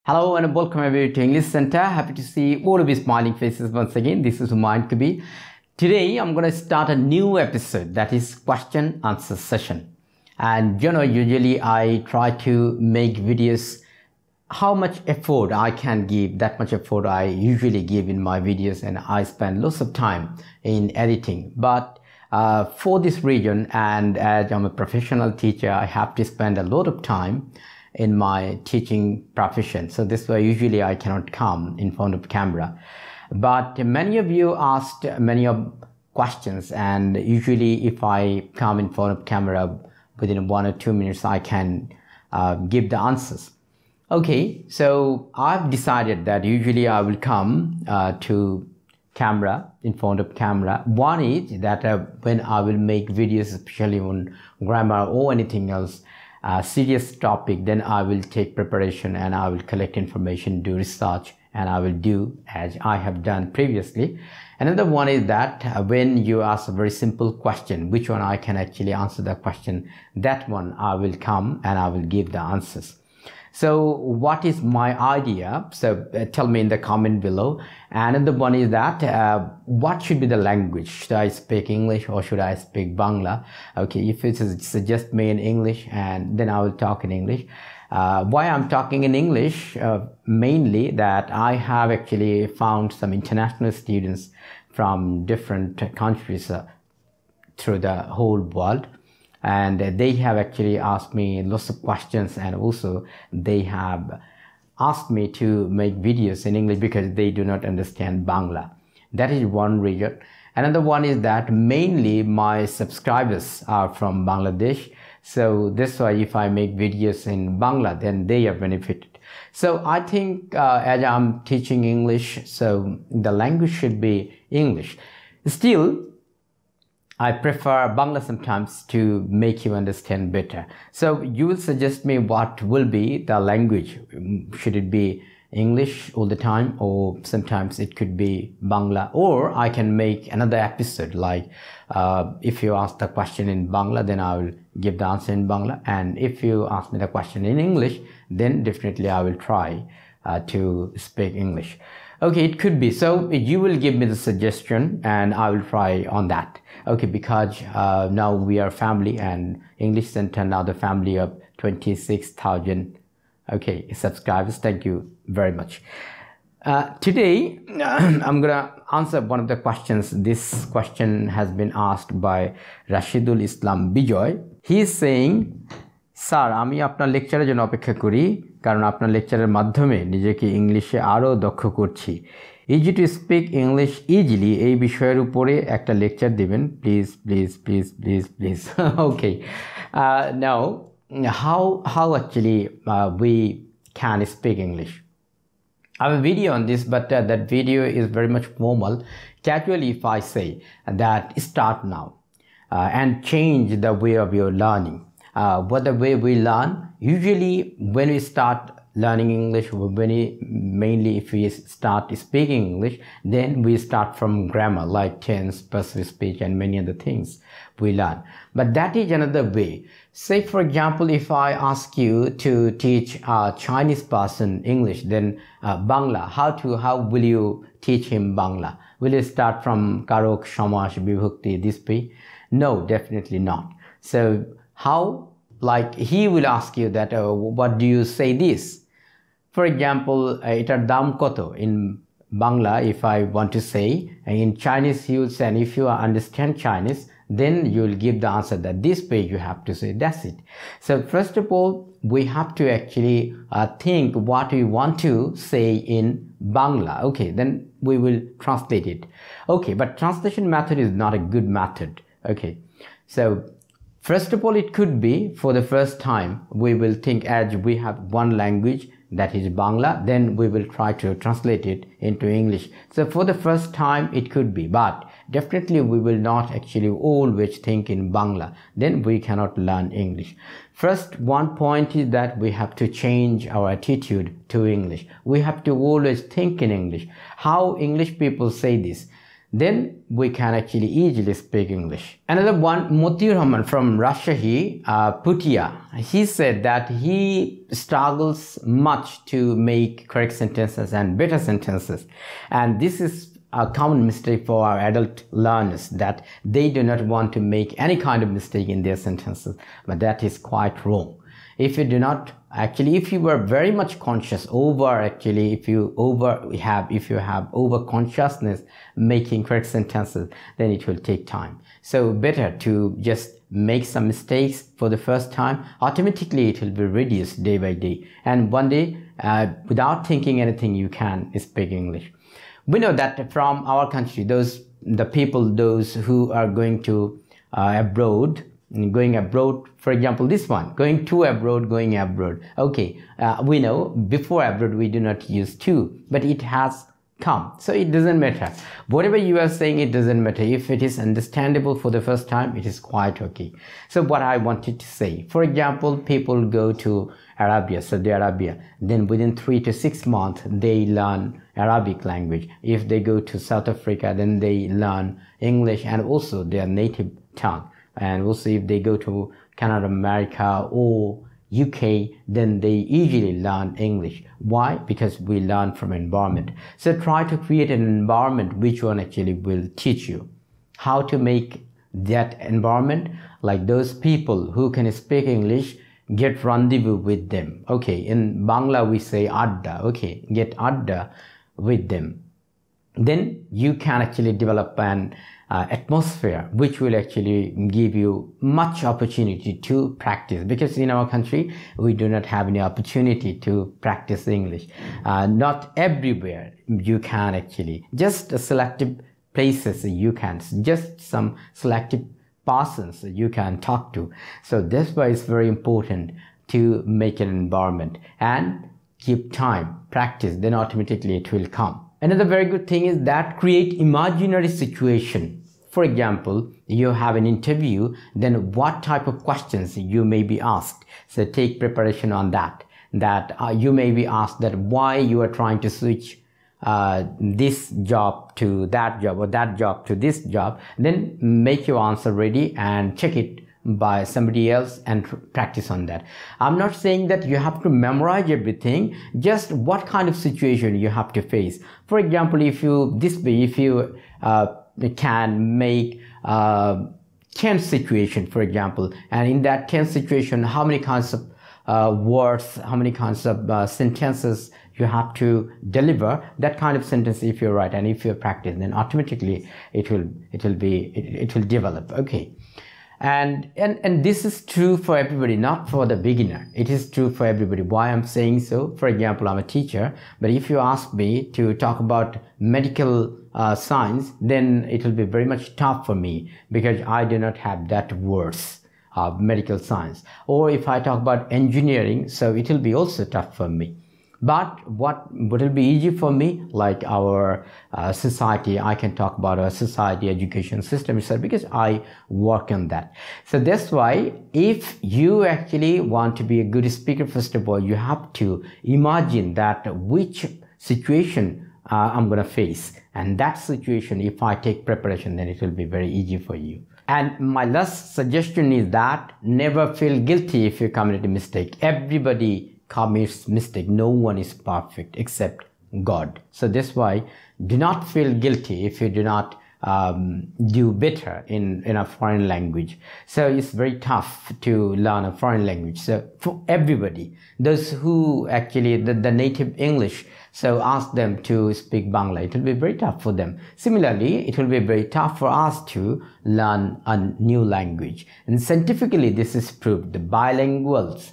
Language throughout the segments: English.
Hello and welcome everyone to English Center. Happy to see all of you smiling faces once again. This is Humayun Kabir. Today I'm going to start a new episode, that is question answer session. And usually I try to make videos how much effort I can give, that much effort I usually give in my videos, and I spend lots of time in editing. But for this reason, and as I'm a professional teacher, I have to spend a lot of time in my teaching profession. So this way usually I cannot come in front of camera. But many of you asked many of questions, and usually if I come in front of camera within 1 or 2 minutes I can give the answers. Okay, so I've decided that usually I will come to camera, in front of camera. One is that when I will make videos, especially on grammar or anything else, serious topic, then I will take preparation and I will collect information, do research, and I will do as I have done previously. Another one is that when you ask a very simple question, which one I can actually answer the question, that one I will come and I will give the answers. So what is my idea? So tell me in the comment below. And another one is that what should be the language? Should I speak English or should I speak Bangla? Okay, if it is suggest me in English, and then I will talk in English. Why I'm talking in English? Mainly that I have actually found some international students from different countries through the whole world. And they have actually asked me lots of questions, and also they have asked me to make videos in English because they do not understand Bangla. That is one reason. Another one is that mainly my subscribers are from Bangladesh. So this why if I make videos in Bangla, then they are benefited. So I think as I'm teaching English, so the language should be English. Still, I prefer Bangla sometimes to make you understand better. So you will suggest me what will be the language. Should it be English all the time, or sometimes it could be Bangla, or I can make another episode like if you ask the question in Bangla, then I will give the answer in Bangla, and if you ask me the question in English, then definitely I will try to speak English. Okay, it could be. So you will give me the suggestion and I will try on that. Okay, because now we are family, and English Center now the family of 26,000 subscribers. Thank you very much. Today I'm gonna answer one of the questions. This question has been asked by Rashidul Islam Bijoy. He is saying, sir আমি আপনার লেকচারের জন্য অপেক্ষা করি, কারণ আপনার লেকচারের মাধ্যমে নিজেকে ইংলিশে আরও দক্ষ করছি। Easy to speak English easily এই বিষয়ের উপরে একটা লেকচার দিবেন please please please please please. Okay, now how actually we can speak English? I have a video on this, but that video is very much formal. Casually, if I say that start now and change the way of your learning. What the way we learn, usually when we start learning English, mainly if we start speaking English, then we start from grammar like tense, passive speech, and many other things we learn. But that is another way. Say for example, if I ask you to teach a Chinese person English, then Bangla, how will you teach him Bangla? Will you start from Karok, Shamash, Vibhakti, this way? No, definitely not. So how? Like he will ask you that what do you say this? For example, etar dam koto in Bangla, if I want to say, in Chinese he will say, and if you understand Chinese, then you will give the answer that this way you have to say, that's it. So first of all, we have to actually think what we want to say in Bangla. Okay, then we will translate it. Okay, but translation method is not a good method. Okay, so first of all, it could be for the first time we will think as we have one language, that is Bangla, then we will try to translate it into English. So for the first time it could be, but definitely we will not actually always think in Bangla, then we cannot learn English. First, one point is that we have to change our attitude to English. We have to always think in English. How English people say this? then we can actually easily speak English. Another one, Motiur Rahman from Rajshahi, Putia, he said that he struggles much to make correct sentences and better sentences, and this is a common mistake for our adult learners, that they do not want to make any kind of mistake in their sentences, but that is quite wrong. If you do not actually, if you were very much conscious over, actually if you have over consciousness making correct sentences, then it will take time. So better to just make some mistakes for the first time. Automatically it will be reduced day by day, and one day without thinking anything you can speak English. We know that from our country, the people who are going to going abroad, for example, this one, going to abroad, going abroad. Okay, we know before abroad we do not use to, but it has come, so it doesn't matter. Whatever you are saying, it doesn't matter. If it is understandable for the first time, it is quite okay. So what I wanted to say, for example, people go to Arabia, Saudi Arabia, then within 3 to 6 months they learn Arabic language. If they go to South Africa, then they learn English and also their native tongue. And also if they go to Canada, America or UK, then they easily learn English. Why? Because we learn from environment. So try to create an environment which one actually will teach you how to make that environment like those people who can speak English, get rendezvous with them. Okay, in Bangla we say adda. Okay, get adda with them. Then you can actually develop an atmosphere which will actually give you much opportunity to practice, because in our country we do not have any opportunity to practice English. Not everywhere you can actually, just selective places you can, just some selective persons you can talk to. So that's why it's very important to make an environment and keep time, practice, then automatically it will come. Another very good thing is that create imaginary situation. For example, you have an interview, then what type of questions you may be asked. So take preparation on that. You may be asked that why you are trying to switch this job to that job or that job to this job. Then make your answer ready and check it by somebody else and practice on that. I'm not saying that you have to memorize everything, just what kind of situation you have to face. For example, if you can make 10 situation, for example, and in that 10 situation, how many kinds of words, how many kinds of sentences you have to deliver, that kind of sentence if you write and if you practice, then automatically it will develop. Okay. And this is true for everybody, not for the beginner. It is true for everybody. Why I'm saying so? For example, I'm a teacher, but if you ask me to talk about medical science, then it will be very much tough for me because I do not have that words of medical science. Or if I talk about engineering, so it will be also tough for me. But what will be easy for me, like our society, I can talk about our society education system itself because I work on that. So that's why if you actually want to be a good speaker, first of all, you have to imagine that which situation I'm going to face. And that situation, if I take preparation, then it will be very easy for you. And my last suggestion is that never feel guilty if you commit a mistake. Everybody commits mistake. No one is perfect except God. So that's why do not feel guilty if you do not do better in a foreign language. So it's very tough to learn a foreign language. So for everybody, those who actually the native English, so ask them to speak Bangla. It will be very tough for them. Similarly, it will be very tough for us to learn a new language. And scientifically, this is proved. The bilinguals,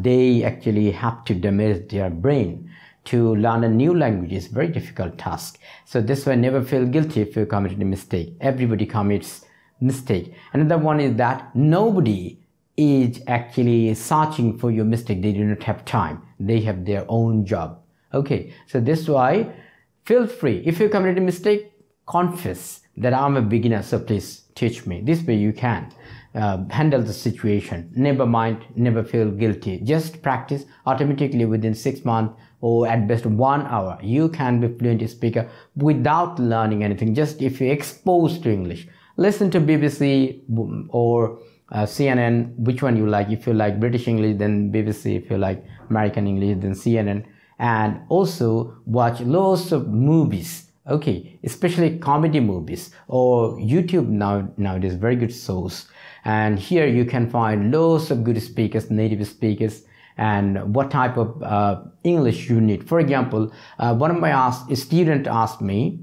they actually have to damage their brain. To learn a new language is a very difficult task. So this way, never feel guilty if you commit a mistake. Everybody commits mistake. Another one is that nobody is actually searching for your mistake. They do not have time. They have their own job. Okay, so this why feel free. If you commit a mistake, confess that I'm a beginner, so please teach me. This way you can handle the situation. Never mind, never feel guilty. Just practice. Automatically within 6 months, or at best 1 hour, you can be fluent speaker without learning anything. Just if you're exposed to English, listen to BBC or CNN, which one you like. If you like British English, then BBC. If you like American English, then CNN. And also watch lots of movies, okay, especially comedy movies, or YouTube nowadays, very good source. And here you can find lots of good speakers, native speakers, and what type of English you need. For example, one of my student asked me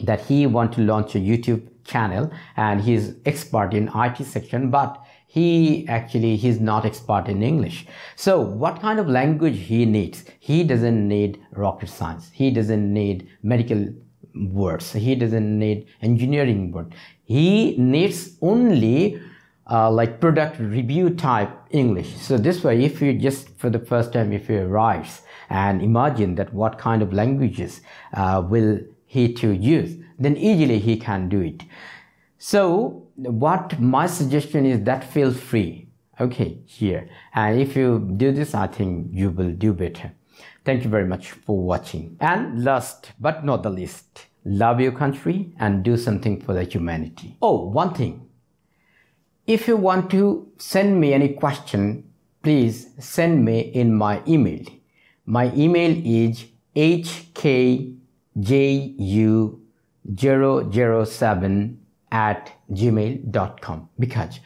that he want to launch a YouTube channel, and he's expert in IT section, but he's not expert in English. So what kind of language he needs? He doesn't need rocket science. He doesn't need medical words. He doesn't need engineering words. He needs only like product review type English. So this way, if you just for the first time, if you write and imagine that what kind of languages will he to use, then easily he can do it. So what my suggestion is that feel free, okay, here. And if you do this, I think you will do better. Thank you very much for watching. And last but not the least, love your country and do something for the humanity. Oh, one thing. If you want to send me any question, please send me in my email. My email is hkju007@gmail.com, because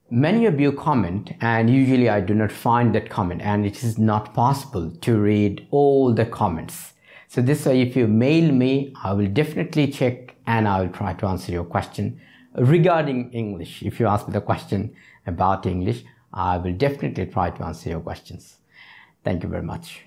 many of you comment and usually I do not find that comment, and it is not possible to read all the comments. So this way, if you mail me, I will definitely check and I will try to answer your question regarding English. If you ask me the question about English, I will definitely try to answer your questions. Thank you very much.